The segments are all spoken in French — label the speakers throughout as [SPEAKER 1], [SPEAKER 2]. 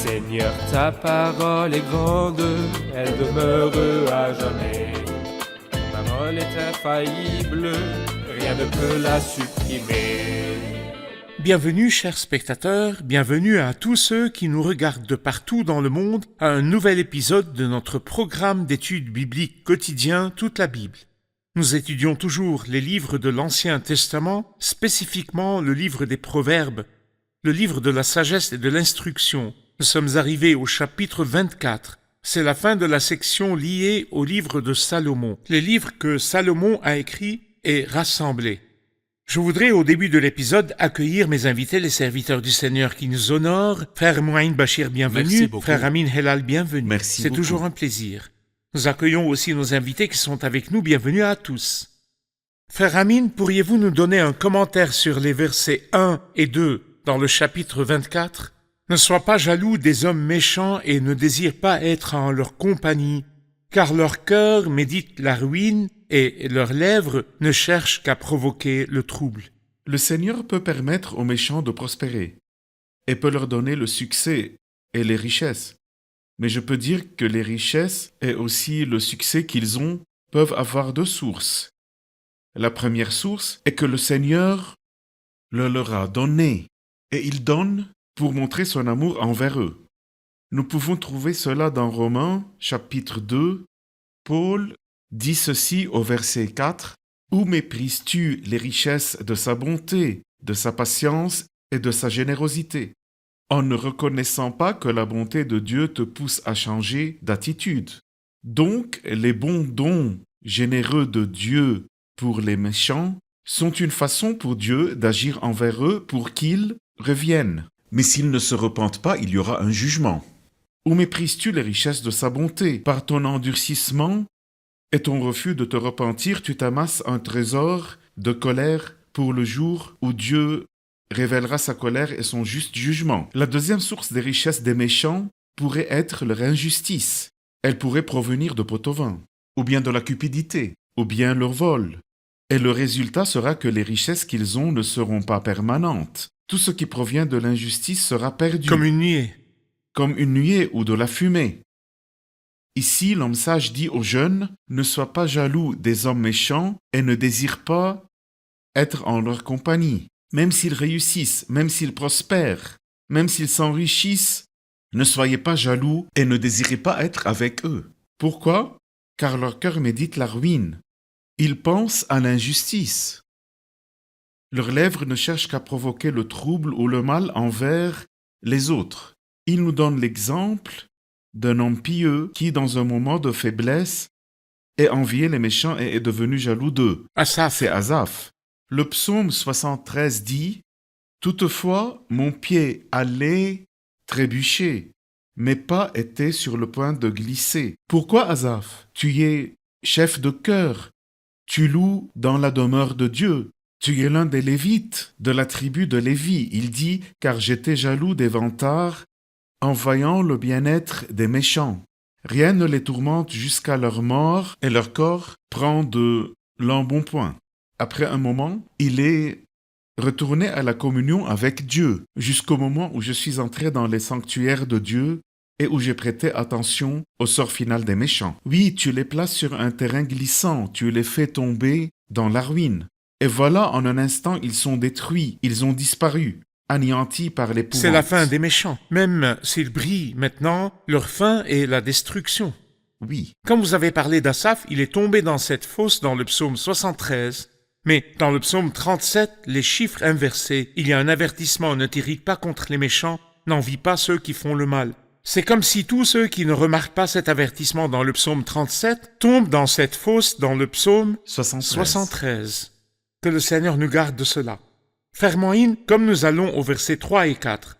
[SPEAKER 1] Seigneur, ta parole est grande, elle demeure à jamais. Ta parole est infaillible, rien ne peut la supprimer.
[SPEAKER 2] Bienvenue, chers spectateurs, bienvenue à tous ceux qui nous regardent de partout dans le monde à un nouvel épisode de notre programme d'études bibliques quotidien Toute la Bible. Nous étudions toujours les livres de l'Ancien Testament, spécifiquement le livre des Proverbes, le livre de la sagesse et de l'instruction. Nous sommes arrivés au chapitre 24. C'est la fin de la section liée au livre de Salomon, les livres que Salomon a écrits et rassemblés. Je voudrais au début de l'épisode accueillir mes invités, les serviteurs du Seigneur qui nous honorent. Frère Mouaïn Bachir, bienvenue. Frère Amin Helal, bienvenue.
[SPEAKER 3] Merci
[SPEAKER 2] C'est
[SPEAKER 3] beaucoup.
[SPEAKER 2] toujours un plaisir. Nous accueillons aussi nos invités qui sont avec nous. Bienvenue à tous. Frère Amin, pourriez-vous nous donner un commentaire sur les versets 1 et 2 dans le chapitre 24 ? Ne sois pas jaloux des hommes méchants et ne désire pas être en leur compagnie, car leur cœur médite la ruine et leurs lèvres ne cherchent qu'à provoquer le trouble.
[SPEAKER 3] Le Seigneur peut permettre aux méchants de prospérer et peut leur donner le succès et les richesses. Mais je peux dire que les richesses et aussi le succès qu'ils ont peuvent avoir deux sources. La première source est que le Seigneur le leur a donné et il donne pour montrer son amour envers eux. Nous pouvons trouver cela dans Romains chapitre 2. Paul dit ceci au verset 4. « Où méprises-tu les richesses de sa bonté, de sa patience et de sa générosité, en ne reconnaissant pas que la bonté de Dieu te pousse à changer d'attitude. Donc, les bons dons généreux de Dieu pour les méchants sont une façon pour Dieu d'agir envers eux pour qu'ils reviennent. Mais s'ils ne se repentent pas, il y aura un jugement. Où méprises-tu les richesses de sa bonté? Par ton endurcissement et ton refus de te repentir, tu t'amasses un trésor de colère pour le jour où Dieu révélera sa colère et son juste jugement. La deuxième source des richesses des méchants pourrait être leur injustice. Elle pourrait provenir de pot-au-vin, ou bien de la cupidité, ou bien leur vol. Et le résultat sera que les richesses qu'ils ont ne seront pas permanentes. Tout ce qui provient de l'injustice sera perdu.
[SPEAKER 2] Comme une nuée.
[SPEAKER 3] Comme une nuée ou de la fumée. Ici, l'homme sage dit aux jeunes, ne sois pas jaloux des hommes méchants et ne désire pas être en leur compagnie. Même s'ils réussissent, même s'ils prospèrent, même s'ils s'enrichissent, ne soyez pas jaloux et ne désirez pas être avec eux. Pourquoi? Car leur cœur médite la ruine. Ils pensent à l'injustice. Leurs lèvres ne cherchent qu'à provoquer le trouble ou le mal envers les autres. Ils nous donnent l'exemple d'un homme pieux qui, dans un moment de faiblesse, ait envié les méchants et est devenu jaloux d'eux.
[SPEAKER 2] Asaph.
[SPEAKER 3] C'est Asaph. Le psaume 73 dit « Toutefois, mon pied allait trébucher, mes pas étaient sur le point de glisser. » Pourquoi, Asaph? Tu es chef de chœur, tu loues dans la demeure de Dieu. Tu es l'un des Lévites, de la tribu de Lévi. Il dit « Car j'étais jaloux des vantards, en voyant le bien-être des méchants. Rien ne les tourmente jusqu'à leur mort, et leur corps prend de l'embonpoint. » Après un moment, il est retourné à la communion avec Dieu, jusqu'au moment où je suis entré dans les sanctuaires de Dieu et où j'ai prêté attention au sort final des méchants. Oui, tu les places sur un terrain glissant, tu les fais tomber dans la ruine. Et voilà, en un instant, ils sont détruits, ils ont disparu, anéantis par l'épouvante.
[SPEAKER 2] C'est la fin des méchants. Même s'ils brillent maintenant, leur fin est la destruction.
[SPEAKER 3] Oui,
[SPEAKER 2] Quand vous avez parlé d'Asaph, il est tombé dans cette fosse dans le psaume 73. Mais dans le psaume 37, les chiffres inversés, il y a un avertissement, ne t'irrite pas contre les méchants, n'envie pas ceux qui font le mal. C'est comme si tous ceux qui ne remarquent pas cet avertissement dans le psaume 37 tombent dans cette fosse dans le psaume 73. Que le Seigneur nous garde de cela. Frère Moïne, comme nous allons au verset 3 et 4.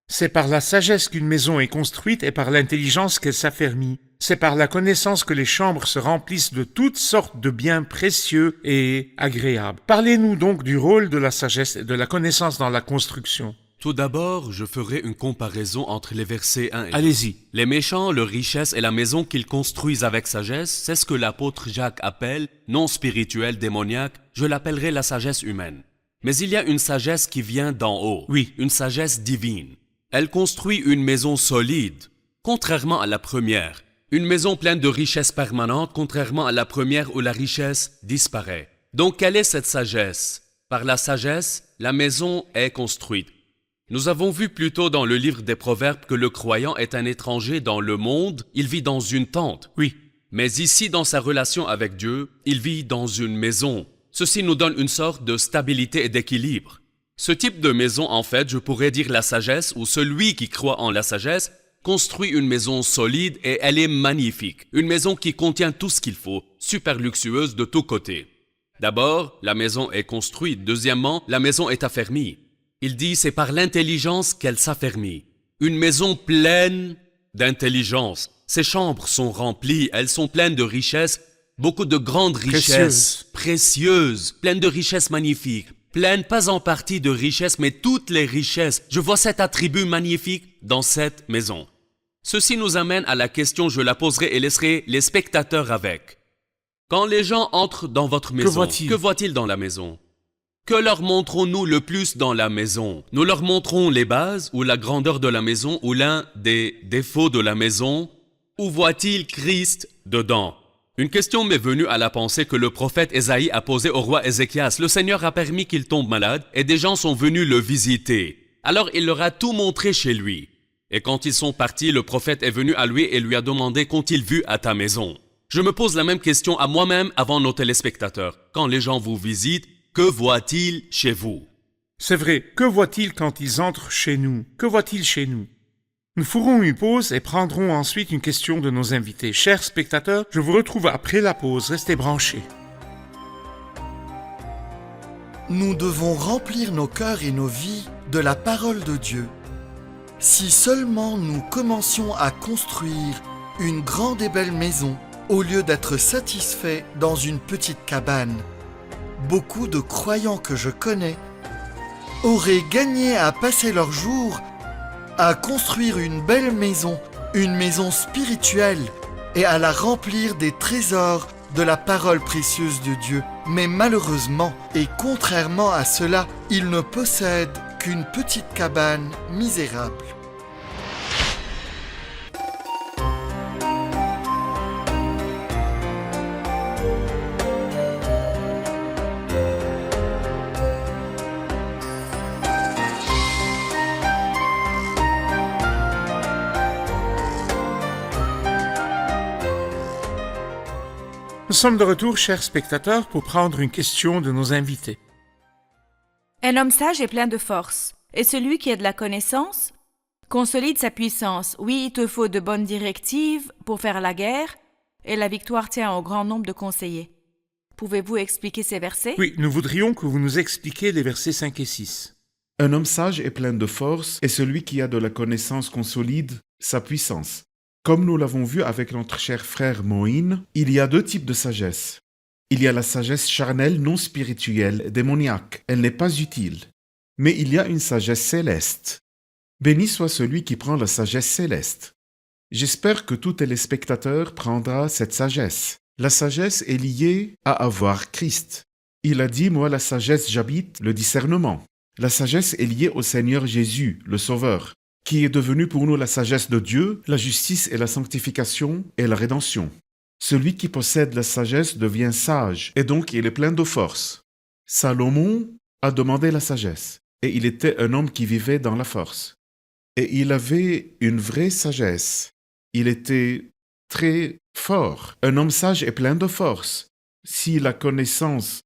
[SPEAKER 2] C'est par la sagesse qu'une maison est construite et par l'intelligence qu'elle s'affermit. C'est par la connaissance que les chambres se remplissent de toutes sortes de biens précieux et agréables. Parlez-nous donc du rôle de la sagesse et de la connaissance dans la construction.
[SPEAKER 4] Tout d'abord, je ferai une comparaison entre les versets 1 et 2.
[SPEAKER 2] Allez-y.
[SPEAKER 4] Les méchants, leur richesse et la maison qu'ils construisent avec sagesse, c'est ce que l'apôtre Jacques appelle, non spirituelle, démoniaque, je l'appellerai la sagesse humaine. Mais il y a une sagesse qui vient d'en haut,
[SPEAKER 2] Oui.
[SPEAKER 4] une sagesse divine. Elle construit une maison solide, contrairement à la première. Une maison pleine de richesses permanentes, contrairement à la première où la richesse disparaît. Donc, quelle est cette sagesse? Par la sagesse, la maison est construite. Nous avons vu plus tôt dans le livre des Proverbes que le croyant est un étranger dans le monde, il vit dans une tente.
[SPEAKER 2] Oui,
[SPEAKER 4] Mais ici, dans sa relation avec Dieu, il vit dans une maison. Ceci nous donne une sorte de stabilité et d'équilibre. Ce type de maison, en fait, je pourrais dire la sagesse, ou celui qui croit en la sagesse, construit une maison solide et elle est magnifique. Une maison qui contient tout ce qu'il faut, super luxueuse de tous côtés. D'abord, la maison est construite. Deuxièmement, la maison est affermie. Il dit c'est par l'intelligence qu'elle s'affermit. Une maison pleine d'intelligence. Ses chambres sont remplies, elles sont pleines de richesses, beaucoup de grandes richesses, précieuses, pleines de richesses magnifiques, pleines pas en partie de richesses, mais toutes les richesses. Je vois cet attribut magnifique dans cette maison. Ceci nous amène à la question, je la poserai et laisserai les spectateurs avec. Quand les gens entrent dans votre maison, que voient-ils dans la maison? Que leur montrons-nous le plus dans la maison? Nous leur montrons les bases ou la grandeur de la maison ou l'un des défauts de la maison? Où voit-il Christ dedans? Une question m'est venue à la pensée que le prophète Ésaïe a posée au roi Ézéchias. Le Seigneur a permis qu'il tombe malade et des gens sont venus le visiter. Alors il leur a tout montré chez lui. Et quand ils sont partis, le prophète est venu à lui et lui a demandé qu'ont-ils vu à ta maison? Je me pose la même question à moi-même avant nos téléspectateurs. Quand les gens vous visitent, que voient-ils chez vous?
[SPEAKER 2] c'est vrai. Que voit-il quand ils entrent chez nous? Que voit-il chez nous? Nous ferons une pause et prendrons ensuite une question de nos invités. Chers spectateurs, je vous retrouve après la pause. Restez branchés.
[SPEAKER 5] Nous devons remplir nos cœurs et nos vies de la parole de Dieu. Si seulement nous commencions à construire une grande et belle maison, au lieu d'être satisfaits dans une petite cabane, beaucoup de croyants que je connais auraient gagné à passer leur jour à construire une belle maison, une maison spirituelle, et à la remplir des trésors de la parole précieuse de Dieu. Mais malheureusement, et contrairement à cela, ils ne possèdent qu'une petite cabane misérable.
[SPEAKER 2] Nous sommes de retour, chers spectateurs, pour prendre une question de nos invités.
[SPEAKER 6] Un homme sage est plein de force, et celui qui a de la connaissance consolide sa puissance. Oui, il te faut de bonnes directives pour faire la guerre, et la victoire tient au grand nombre de conseillers. Pouvez-vous expliquer ces versets?
[SPEAKER 2] Oui, nous voudrions que vous nous expliquiez les versets 5 et 6.
[SPEAKER 3] Un homme sage est plein de force, et celui qui a de la connaissance consolide sa puissance. Comme nous l'avons vu avec notre cher frère Moïne, il y a deux types de sagesse. Il y a la sagesse charnelle non spirituelle, démoniaque. Elle n'est pas utile. Mais il y a une sagesse céleste. Béni soit celui qui prend la sagesse céleste. J'espère que tout téléspectateur prendra cette sagesse. La sagesse est liée à avoir Christ. Il a dit, moi la sagesse j'habite le discernement. La sagesse est liée au Seigneur Jésus, le Sauveur, qui est devenu pour nous la sagesse de Dieu, la justice et la sanctification et la rédemption. Celui qui possède la sagesse devient sage, et donc il est plein de force. Salomon a demandé la sagesse, et il était un homme qui vivait dans la force. Et il avait une vraie sagesse. Il était très fort. Un homme sage est plein de force. Si la connaissance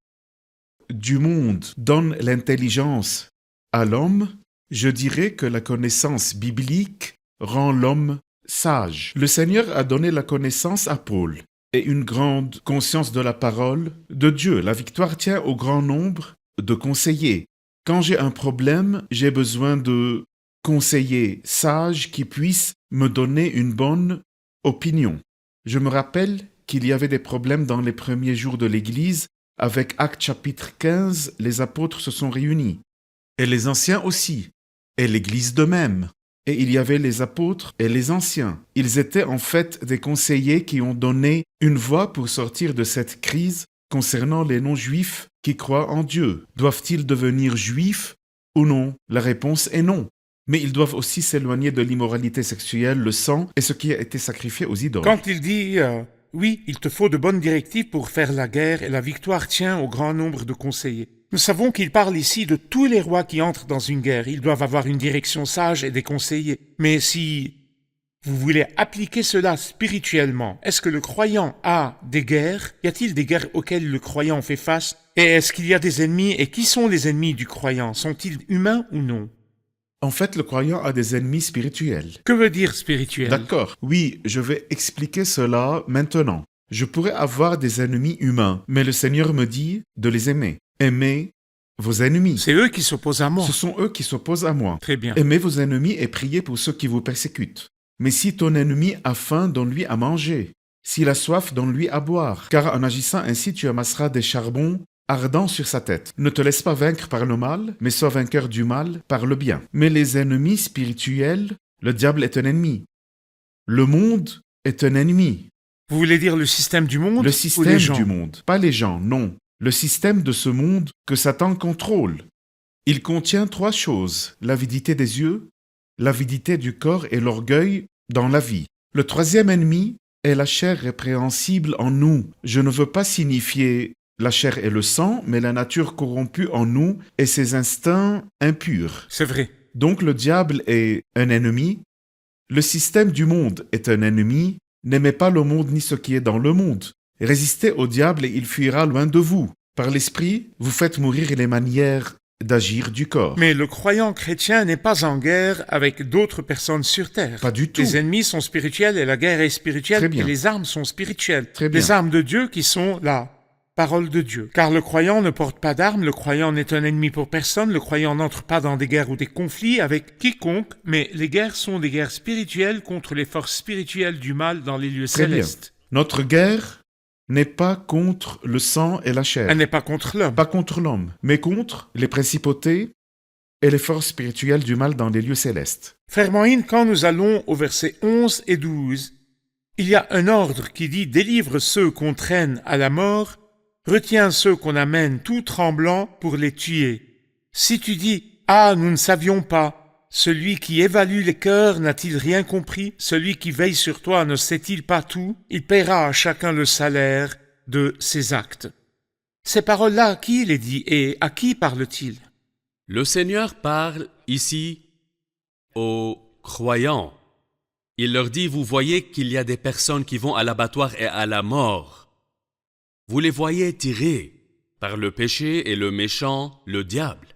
[SPEAKER 3] du monde donne l'intelligence à l'homme, je dirais que la connaissance biblique rend l'homme sage. Le Seigneur a donné la connaissance à Paul et une grande conscience de la parole de Dieu. La victoire tient au grand nombre de conseillers. Quand j'ai un problème, j'ai besoin de conseillers sages qui puissent me donner une bonne opinion. Je me rappelle qu'il y avait des problèmes dans les premiers jours de l'Église. Avec Actes chapitre 15, les apôtres se sont réunis. Et les anciens aussi. Et l'Église de même. Et il y avait les apôtres et les anciens. Ils étaient en fait des conseillers qui ont donné une voie pour sortir de cette crise concernant les non-juifs qui croient en Dieu. Doivent-ils devenir juifs ou non? La réponse est non. Mais ils doivent aussi s'éloigner de l'immoralité sexuelle, le sang et ce qui a été sacrifié aux idoles.
[SPEAKER 2] Quand il dit oui, il te faut de bonnes directives pour faire la guerre et la victoire tient au grand nombre de conseillers. Nous savons qu'il parle ici de tous les rois qui entrent dans une guerre. Ils doivent avoir une direction sage et des conseillers. Mais si vous voulez appliquer cela spirituellement, est-ce que le croyant a des guerres? Y a-t-il des guerres auxquelles le croyant fait face? Et est-ce qu'il y a des ennemis? Et qui sont les ennemis du croyant? Sont-ils humains ou non?
[SPEAKER 3] En fait, le croyant a des ennemis spirituels.
[SPEAKER 2] Que veut dire spirituel?
[SPEAKER 3] D'accord. Oui, je vais expliquer cela maintenant. Je pourrais avoir des ennemis humains, mais le Seigneur me dit de les aimer. Aimez vos ennemis.
[SPEAKER 2] C'est eux qui s'opposent à moi.
[SPEAKER 3] Ce sont eux qui s'opposent à moi.
[SPEAKER 2] Très bien.
[SPEAKER 3] Aimez vos ennemis et priez pour ceux qui vous persécutent. Mais si ton ennemi a faim, donne-lui à manger. S'il a soif, donne-lui à boire. Car en agissant ainsi, tu amasseras des charbons ardents sur sa tête. Ne te laisse pas vaincre par le mal, mais sois vainqueur du mal par le bien. Mais les ennemis spirituels, le diable est un ennemi. Le monde est un ennemi.
[SPEAKER 2] Vous voulez dire le système du monde?
[SPEAKER 3] Le
[SPEAKER 2] ou
[SPEAKER 3] système
[SPEAKER 2] les gens?
[SPEAKER 3] du monde, pas les gens, non. Le système de ce monde que Satan contrôle. Il contient 3 choses, l'avidité des yeux, l'avidité du corps et l'orgueil dans la vie. Le 3e ennemi est la chair répréhensible en nous. Je ne veux pas signifier la chair et le sang, mais la nature corrompue en nous et ses instincts impurs.
[SPEAKER 2] C'est vrai.
[SPEAKER 3] Donc le diable est un ennemi, le système du monde est un ennemi, n'aimez pas le monde ni ce qui est dans le monde. Résistez au diable et il fuira loin de vous. Par l'esprit, vous faites mourir les manières d'agir du corps.
[SPEAKER 2] Mais le croyant chrétien n'est pas en guerre avec d'autres personnes sur terre.
[SPEAKER 3] Pas du tout.
[SPEAKER 2] Les ennemis sont spirituels et la guerre est spirituelle.
[SPEAKER 3] Très bien.
[SPEAKER 2] Et les armes sont spirituelles.
[SPEAKER 3] Très bien.
[SPEAKER 2] Les armes de Dieu qui sont la parole de Dieu. Car le croyant ne porte pas d'armes, le croyant n'est un ennemi pour personne, le croyant n'entre pas dans des guerres ou des conflits avec quiconque, mais les guerres sont des guerres spirituelles contre les forces spirituelles du mal dans les lieux
[SPEAKER 3] Très bien.
[SPEAKER 2] célestes.
[SPEAKER 3] Notre guerre n'est pas contre le sang et la chair.
[SPEAKER 2] Elle n'est pas contre l'homme.
[SPEAKER 3] Pas contre l'homme, mais contre les principautés et les forces spirituelles du mal dans les lieux célestes.
[SPEAKER 2] Frère Moïne, quand nous allons au verset 11 et 12, il y a un ordre qui dit « Délivre ceux qu'on traîne à la mort, retiens ceux qu'on amène tout tremblants pour les tuer. » Si tu dis « Ah, nous ne savions pas », celui qui évalue les cœurs n'a-t-il rien compris? Celui qui veille sur toi ne sait-il pas tout? Il paiera à chacun le salaire de ses actes. Ces paroles-là, à qui les dit et à qui parle-t-il?
[SPEAKER 4] Le Seigneur parle ici aux croyants. Il leur dit, vous voyez qu'il y a des personnes qui vont à l'abattoir et à la mort. Vous les voyez tirés par le péché et le méchant, le diable.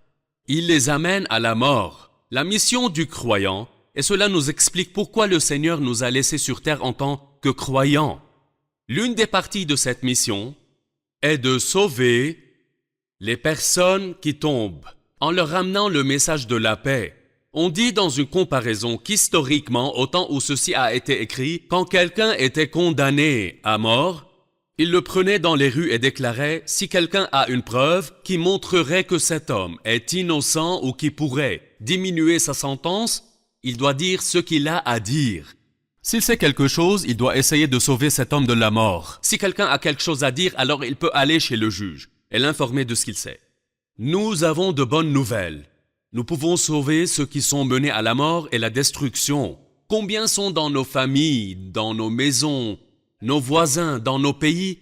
[SPEAKER 4] Il les amène à la mort. La mission du croyant, et cela nous explique pourquoi le Seigneur nous a laissés sur terre en tant que croyants. L'une des parties de cette mission est de sauver les personnes qui tombent en leur ramenant le message de la paix. On dit dans une comparaison qu'historiquement, au temps où ceci a été écrit, quand quelqu'un était condamné à mort, il le prenait dans les rues et déclarait « Si quelqu'un a une preuve qui montrerait que cet homme est innocent ou qui pourrait diminuer sa sentence, il doit dire ce qu'il a à dire. S'il sait quelque chose, il doit essayer de sauver cet homme de la mort. Si quelqu'un a quelque chose à dire, alors il peut aller chez le juge et l'informer de ce qu'il sait. Nous avons de bonnes nouvelles. Nous pouvons sauver ceux qui sont menés à la mort et la destruction. Combien sont dans nos familles, dans nos maisons, nos voisins, dans nos pays?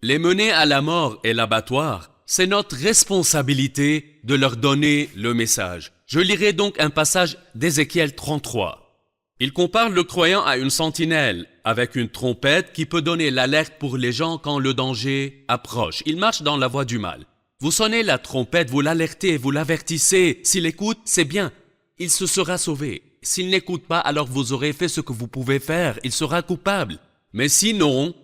[SPEAKER 4] Les mener à la mort et l'abattoir, c'est notre responsabilité de leur donner le message. Je lirai donc un passage d'Ézéchiel 33. Il compare le croyant à une sentinelle avec une trompette qui peut donner l'alerte pour les gens quand le danger approche. Il marche dans la voie du mal. Vous sonnez la trompette, vous l'alertez, vous l'avertissez. S'il écoute, c'est bien. Il se sera sauvé. S'il n'écoute pas, alors vous aurez fait ce que vous pouvez faire. Il sera coupable. Mais sinon,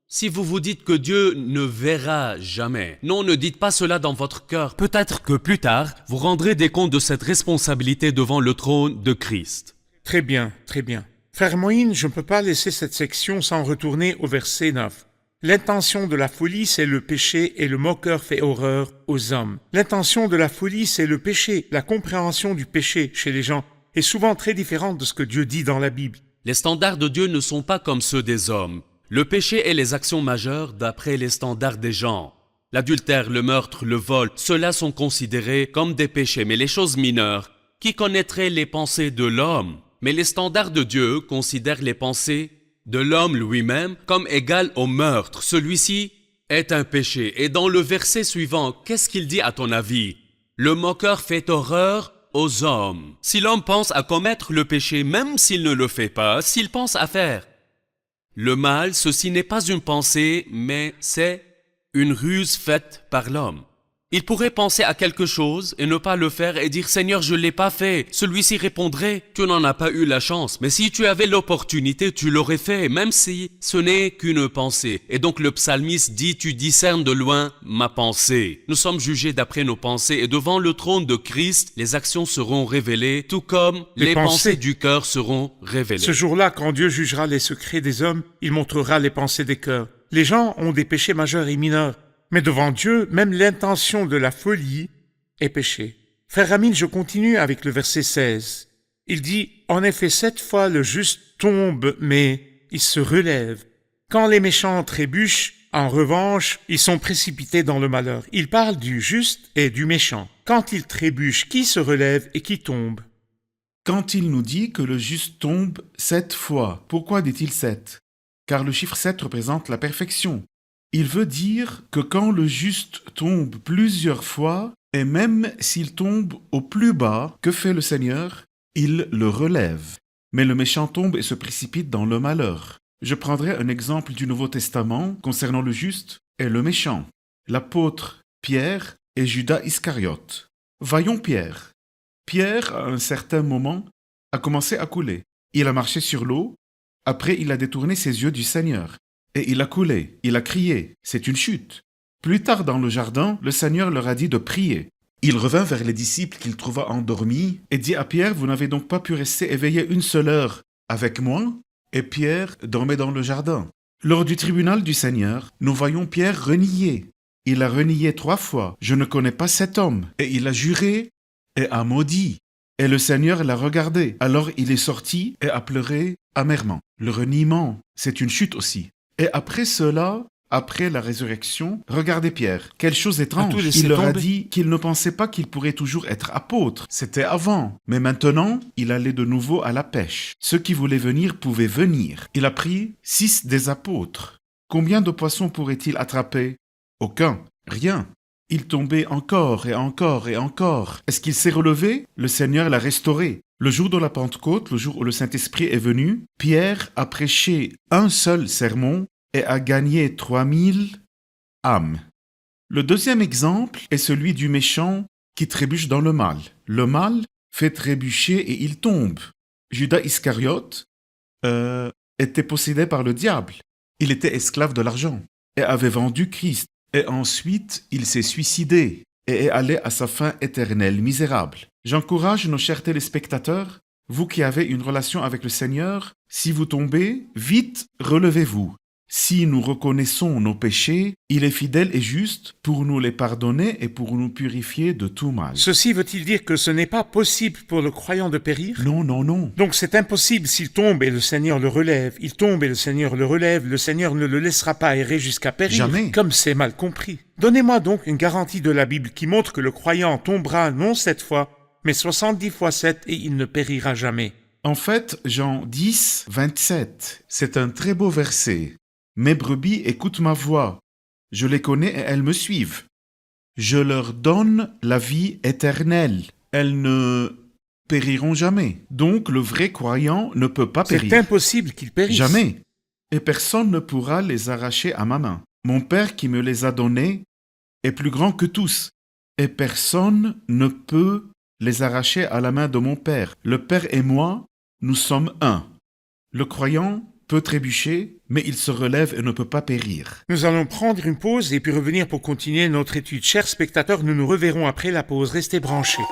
[SPEAKER 4] si vous vous dites que Dieu ne verra jamais, non, ne dites pas cela dans votre cœur. Peut-être que plus tard, vous rendrez des comptes de cette responsabilité devant le trône de Christ.
[SPEAKER 2] Très bien, très bien. Frère Moïne, je ne peux pas laisser cette section sans retourner au verset 9. L'intention de la folie, c'est le péché et le moqueur fait horreur aux hommes. L'intention de la folie, c'est le péché. La compréhension du péché chez les gens est souvent très différente de ce que Dieu dit dans la Bible.
[SPEAKER 4] Les standards de Dieu ne sont pas comme ceux des hommes. Le péché est les actions majeures d'après les standards des gens. L'adultère, le meurtre, le vol, ceux-là sont considérés comme des péchés, mais les choses mineures, qui connaîtrait les pensées de l'homme? Mais les standards de Dieu considèrent les pensées de l'homme lui-même comme égales au meurtre. Celui-ci est un péché. Et dans le verset suivant, qu'est-ce qu'il dit à ton avis? Le moqueur fait horreur aux hommes. Si l'homme pense à commettre le péché, même s'il ne le fait pas, s'il pense à faire le mal, ceci n'est pas une pensée, mais c'est une ruse faite par l'homme. Il pourrait penser à quelque chose et ne pas le faire et dire « Seigneur, je ne l'ai pas fait ». Celui-ci répondrait « Tu n'en as pas eu la chance, mais si tu avais l'opportunité, tu l'aurais fait, même si ce n'est qu'une pensée. » Et donc le psalmiste dit « Tu discernes de loin ma pensée ». Nous sommes jugés d'après nos pensées et devant le trône de Christ, les actions seront révélées, tout comme les pensées du cœur seront révélées.
[SPEAKER 2] Ce jour-là, quand Dieu jugera les secrets des hommes, il montrera les pensées des cœurs. Les gens ont des péchés majeurs et mineurs. Mais devant Dieu, même l'intention de la folie est péché. Frère Amine, je continue avec le verset 16. Il dit, en effet, 7 fois le juste tombe, mais il se relève. Quand les méchants trébuchent, en revanche, ils sont précipités dans le malheur. Il parle du juste et du méchant. Quand il trébuche, qui se relève et qui tombe?
[SPEAKER 3] Quand il nous dit que le juste tombe 7 fois, pourquoi dit-il 7? Car le chiffre 7 représente la perfection. Il veut dire que quand le juste tombe plusieurs fois, et même s'il tombe au plus bas, que fait le Seigneur? Il le relève. Mais le méchant tombe et se précipite dans le malheur. Je prendrai un exemple du Nouveau Testament concernant le juste et le méchant. L'apôtre Pierre et Judas Iscariote. Voyons Pierre. Pierre, à un certain moment, a commencé à couler. Il a marché sur l'eau, après il a détourné ses yeux du Seigneur. Et il a coulé, il a crié, c'est une chute. Plus tard dans le jardin, le Seigneur leur a dit de prier. Il revint vers les disciples qu'il trouva endormis et dit à Pierre, vous n'avez donc pas pu rester éveillé une seule heure avec moi? Et Pierre dormait dans le jardin. Lors du tribunal du Seigneur, nous voyons Pierre renier. Il a renié 3 fois, je ne connais pas cet homme. Et il a juré et a maudit. Et le Seigneur l'a regardé. Alors il est sorti et a pleuré amèrement. Le reniement, c'est une chute aussi. Et après cela, après la résurrection, regardez Pierre. Quelle chose étrange. Il leur a dit qu'il ne pensait pas qu'il pourrait toujours être apôtre. C'était avant. Mais maintenant, il allait de nouveau à la pêche. Ceux qui voulaient venir pouvaient venir. Il a pris 6 des apôtres. Combien de poissons pourrait-il attraper? Aucun. Rien. Il tombait encore et encore et encore. Est-ce qu'il s'est relevé? Le Seigneur l'a restauré. Le jour de la Pentecôte, le jour où le Saint-Esprit est venu, Pierre a prêché un seul sermon et a gagné 3000 âmes. Le deuxième exemple est celui du méchant qui trébuche dans le mal. Le mal fait trébucher et il tombe. Judas Iscariote était possédé par le diable. Il était esclave de l'argent et avait vendu Christ. Et ensuite, il s'est suicidé et est allé à sa fin éternelle misérable. J'encourage nos chers téléspectateurs, vous qui avez une relation avec le Seigneur, si vous tombez, vite relevez-vous. Si nous reconnaissons nos péchés, il est fidèle et juste pour nous les pardonner et pour nous purifier de tout mal.
[SPEAKER 2] Ceci veut-il dire que ce n'est pas possible pour le croyant de périr?
[SPEAKER 3] Non, non, non.
[SPEAKER 2] Donc c'est impossible s'il tombe et le Seigneur le relève. Il tombe et le Seigneur le relève. Le Seigneur ne le laissera pas errer jusqu'à périr.
[SPEAKER 3] Jamais.
[SPEAKER 2] Comme c'est mal compris. Donnez-moi donc une garantie de la Bible qui montre que le croyant tombera non 7 fois, mais 70 fois 7 et il ne périra jamais.
[SPEAKER 3] En fait, Jean 10, 27, c'est un très beau verset. Mes brebis écoutent ma voix. Je les connais et elles me suivent. Je leur donne la vie éternelle. Elles ne périront jamais. Donc le vrai croyant ne peut pas périr.
[SPEAKER 2] C'est impossible qu'ils périssent.
[SPEAKER 3] Jamais. Et personne ne pourra les arracher à ma main. Mon Père qui me les a donnés est plus grand que tous. Et personne ne peut les arracher à la main de mon Père. Le Père et moi, nous sommes un. Le croyant peut trébucher, mais il se relève et ne peut pas périr.
[SPEAKER 2] Nous allons prendre une pause et puis revenir pour continuer notre étude. Chers spectateurs, nous nous reverrons après la pause. Restez branchés.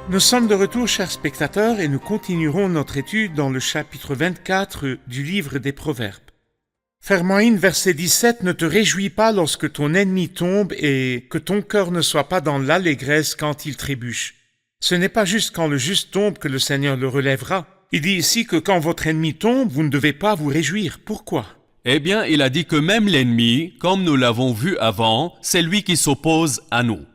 [SPEAKER 2] Nous sommes de retour, chers spectateurs, et nous continuerons notre étude dans le chapitre 24 du livre des Proverbes. Frère Moïse, verset 17, ne te réjouis pas lorsque ton ennemi tombe et que ton cœur ne soit pas dans l'allégresse quand il trébuche. Ce n'est pas juste quand le juste tombe que le Seigneur le relèvera. Il dit ici que quand votre ennemi tombe, vous ne devez pas vous réjouir. Pourquoi?
[SPEAKER 4] Eh bien, il a dit que même l'ennemi, comme nous l'avons vu avant, c'est lui qui s'oppose à nous.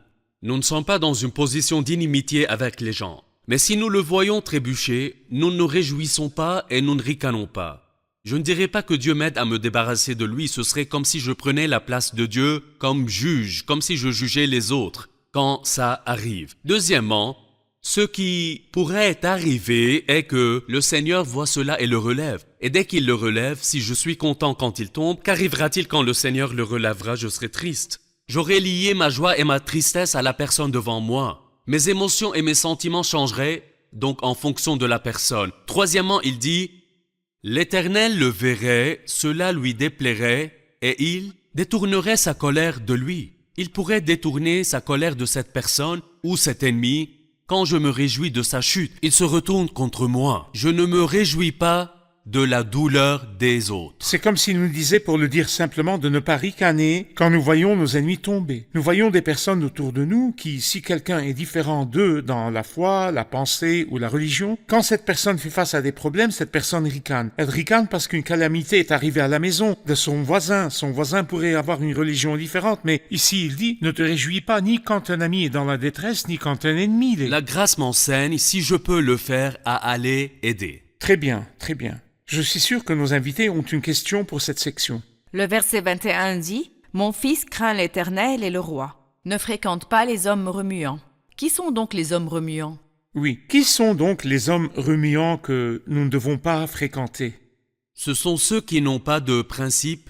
[SPEAKER 4] Nous ne sommes pas dans une position d'inimitié avec les gens. Mais si nous le voyons trébucher, nous ne nous réjouissons pas et nous ne ricanons pas. Je ne dirais pas que Dieu m'aide à me débarrasser de lui, ce serait comme si je prenais la place de Dieu comme juge, comme si je jugeais les autres, quand ça arrive. Deuxièmement, ce qui pourrait arriver est que le Seigneur voit cela et le relève. Et dès qu'il le relève, si je suis content quand il tombe, qu'arrivera-t-il quand le Seigneur le relèvera? Je serai triste. J'aurais lié ma joie et ma tristesse à la personne devant moi. Mes émotions et mes sentiments changeraient donc en fonction de la personne. Troisièmement, il dit, l'Éternel le verrait, cela lui déplairait, et il détournerait sa colère de lui. Il pourrait détourner sa colère de cette personne ou cet ennemi. Quand je me réjouis de sa chute, il se retourne contre moi. Je ne me réjouis pas de la douleur des autres.
[SPEAKER 2] C'est comme s'il nous disait, pour le dire simplement, de ne pas ricaner quand nous voyons nos ennemis tomber. Nous voyons des personnes autour de nous qui, si quelqu'un est différent d'eux dans la foi, la pensée ou la religion, quand cette personne fait face à des problèmes, cette personne ricane. Elle ricane parce qu'une calamité est arrivée à la maison de son voisin. Son voisin pourrait avoir une religion différente, mais ici il dit, ne te réjouis pas ni quand un ami est dans la détresse, ni quand un ennemi l'est.
[SPEAKER 4] La grâce m'enseigne, si je peux le faire, à aller aider.
[SPEAKER 2] Très bien, très bien. Je suis sûr que nos invités ont une question pour cette section.
[SPEAKER 6] Le verset 21 dit « Mon fils craint l'Éternel et le roi. Ne fréquente pas les hommes remuants. » Qui sont donc les hommes remuants?
[SPEAKER 2] Oui, qui sont donc les hommes remuants que nous ne devons pas fréquenter?
[SPEAKER 4] Ce sont ceux qui n'ont pas de principe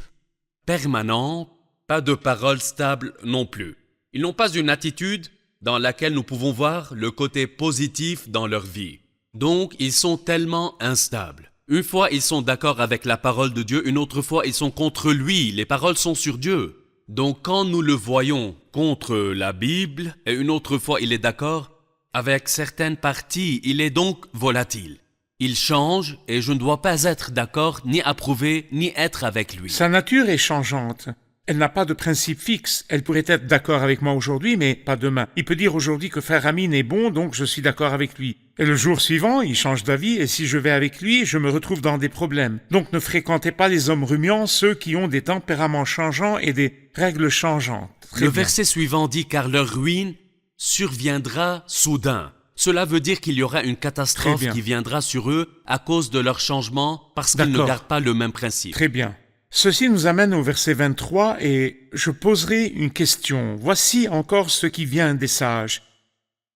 [SPEAKER 4] permanent, pas de parole stable non plus. Ils n'ont pas une attitude dans laquelle nous pouvons voir le côté positif dans leur vie. Donc, ils sont tellement instables. Une fois, ils sont d'accord avec la parole de Dieu, une autre fois, ils sont contre lui. Les paroles sont sur Dieu. Donc, quand nous le voyons contre la Bible, et une autre fois, il est d'accord avec certaines parties, il est donc volatile. Il change et je ne dois pas être d'accord, ni approuver, ni être avec lui.
[SPEAKER 2] Sa nature est changeante. Elle n'a pas de principe fixe. Elle pourrait être d'accord avec moi aujourd'hui, mais pas demain. Il peut dire aujourd'hui que frère Amine est bon, donc je suis d'accord avec lui. Et le jour suivant, il change d'avis, et si je vais avec lui, je me retrouve dans des problèmes. Donc ne fréquentez pas les hommes remuants, ceux qui ont des tempéraments changeants et des règles changeantes. Très
[SPEAKER 4] Le
[SPEAKER 2] bien.
[SPEAKER 4] verset suivant dit « Car leur ruine surviendra soudain ». Cela veut dire qu'il y aura une catastrophe
[SPEAKER 2] Très bien.
[SPEAKER 4] qui viendra sur eux à cause de leur changement parce qu'ils ne
[SPEAKER 2] D'accord.
[SPEAKER 4] gardent pas le même principe.
[SPEAKER 2] Très bien. Ceci nous amène au verset 23 et je poserai une question. Voici encore ce qui vient des sages.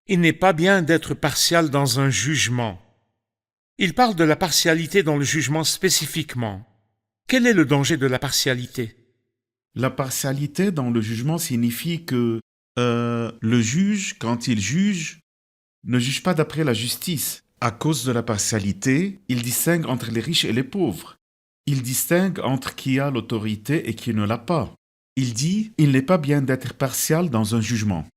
[SPEAKER 2] Il n'est pas bien d'être partial dans un jugement. Il parle de la partialité dans le jugement spécifiquement. Quel est le danger de la partialité?
[SPEAKER 3] La partialité dans le jugement signifie que le juge, quand il juge, ne juge pas d'après la justice. À cause de la partialité, il distingue entre les riches et les pauvres. Il distingue entre qui a l'autorité et qui ne l'a pas. Il dit « Il n'est pas bien d'être partial dans un jugement. »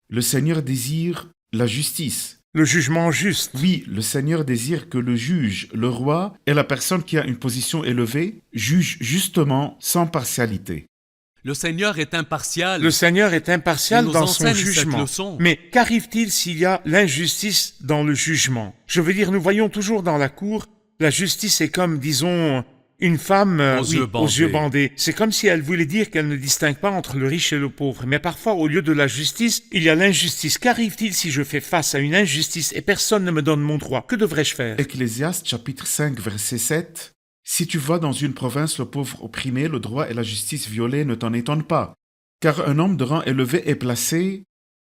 [SPEAKER 3] Le Seigneur désire la justice.
[SPEAKER 2] Le jugement juste.
[SPEAKER 3] Oui, le Seigneur désire que le juge, le roi et la personne qui a une position élevée jugent justement sans partialité.
[SPEAKER 4] Le Seigneur est impartial.
[SPEAKER 2] Le Seigneur est impartial
[SPEAKER 4] Il nous
[SPEAKER 2] dans son
[SPEAKER 4] enseigne cette
[SPEAKER 2] jugement.
[SPEAKER 4] leçon.
[SPEAKER 2] Mais qu'arrive-t-il s'il y a l'injustice dans le jugement? Je veux dire, nous voyons toujours dans la cour, la justice est comme, disons, une femme
[SPEAKER 4] Aux yeux bandés.
[SPEAKER 2] C'est comme si elle voulait dire qu'elle ne distingue pas entre le riche et le pauvre. Mais parfois, au lieu de la justice, il y a l'injustice. Qu'arrive-t-il si je fais face à une injustice et personne ne me donne mon droit? Que devrais-je faire?
[SPEAKER 3] Ecclésiaste chapitre 5 verset 7. Si tu vois dans une province le pauvre opprimé, le droit et la justice violés, ne t'en étonne pas. Car un homme de rang élevé est placé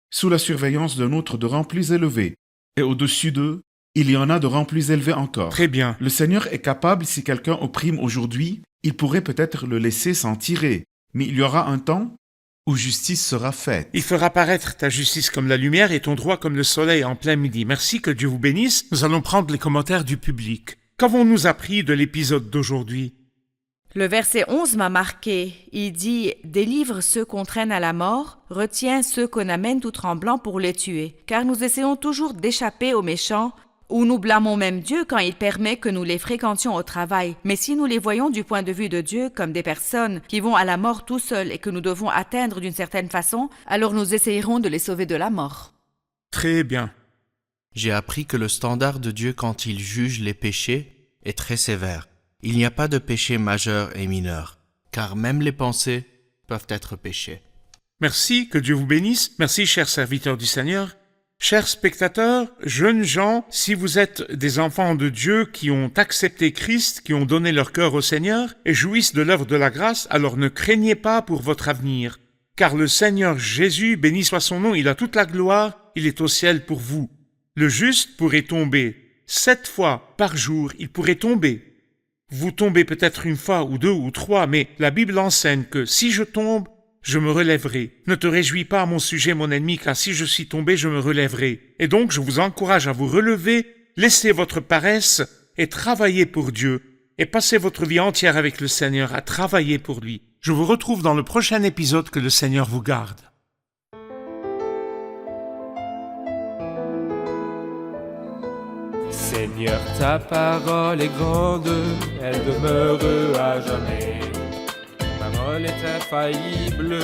[SPEAKER 3] sous la surveillance d'un autre de rang plus élevé. Et au-dessus d'eux, il y en a de rang plus élevé encore.
[SPEAKER 2] Très bien.
[SPEAKER 3] Le Seigneur est capable, si quelqu'un opprime aujourd'hui, il pourrait peut-être le laisser s'en tirer. Mais il y aura un temps où justice sera faite.
[SPEAKER 2] Il fera paraître ta justice comme la lumière et ton droit comme le soleil en plein midi. Merci, que Dieu vous bénisse. Nous allons prendre les commentaires du public. Qu'avons-nous appris de l'épisode d'aujourd'hui?
[SPEAKER 6] Le verset 11 m'a marqué. Il dit « Délivre ceux qu'on traîne à la mort, retiens ceux qu'on amène tout tremblants pour les tuer. Car nous essayons toujours d'échapper aux méchants Ou nous blâmons même Dieu quand il permet que nous les fréquentions au travail. Mais si nous les voyons du point de vue de Dieu comme des personnes qui vont à la mort tout seuls et que nous devons atteindre d'une certaine façon, alors nous essayerons de les sauver de la mort.
[SPEAKER 2] Très bien.
[SPEAKER 7] J'ai appris que le standard de Dieu quand il juge les péchés est très sévère. Il n'y a pas de péché majeur et mineur, car même les pensées peuvent être péchés.
[SPEAKER 2] Merci, que Dieu vous bénisse. Merci, chers serviteurs du Seigneur. Chers spectateurs, jeunes gens, si vous êtes des enfants de Dieu qui ont accepté Christ, qui ont donné leur cœur au Seigneur et jouissent de l'œuvre de la grâce, alors ne craignez pas pour votre avenir. Car le Seigneur Jésus, béni soit son nom, il a toute la gloire, il est au ciel pour vous. Le juste pourrait tomber 7 fois par jour, il pourrait tomber. Vous tombez peut-être une fois ou 2 ou 3, mais la Bible enseigne que si je tombe, je me relèverai. Ne te réjouis pas à mon sujet, mon ennemi, car si je suis tombé, je me relèverai. Et donc, je vous encourage à vous relever, laissez votre paresse et travaillez pour Dieu. Et passez votre vie entière avec le Seigneur à travailler pour lui. Je vous retrouve dans le prochain épisode. Que le Seigneur vous garde.
[SPEAKER 1] Seigneur, ta parole est grande, elle demeure à jamais. Ta parole est infaillible,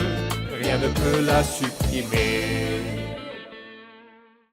[SPEAKER 1] rien ne peut la supprimer.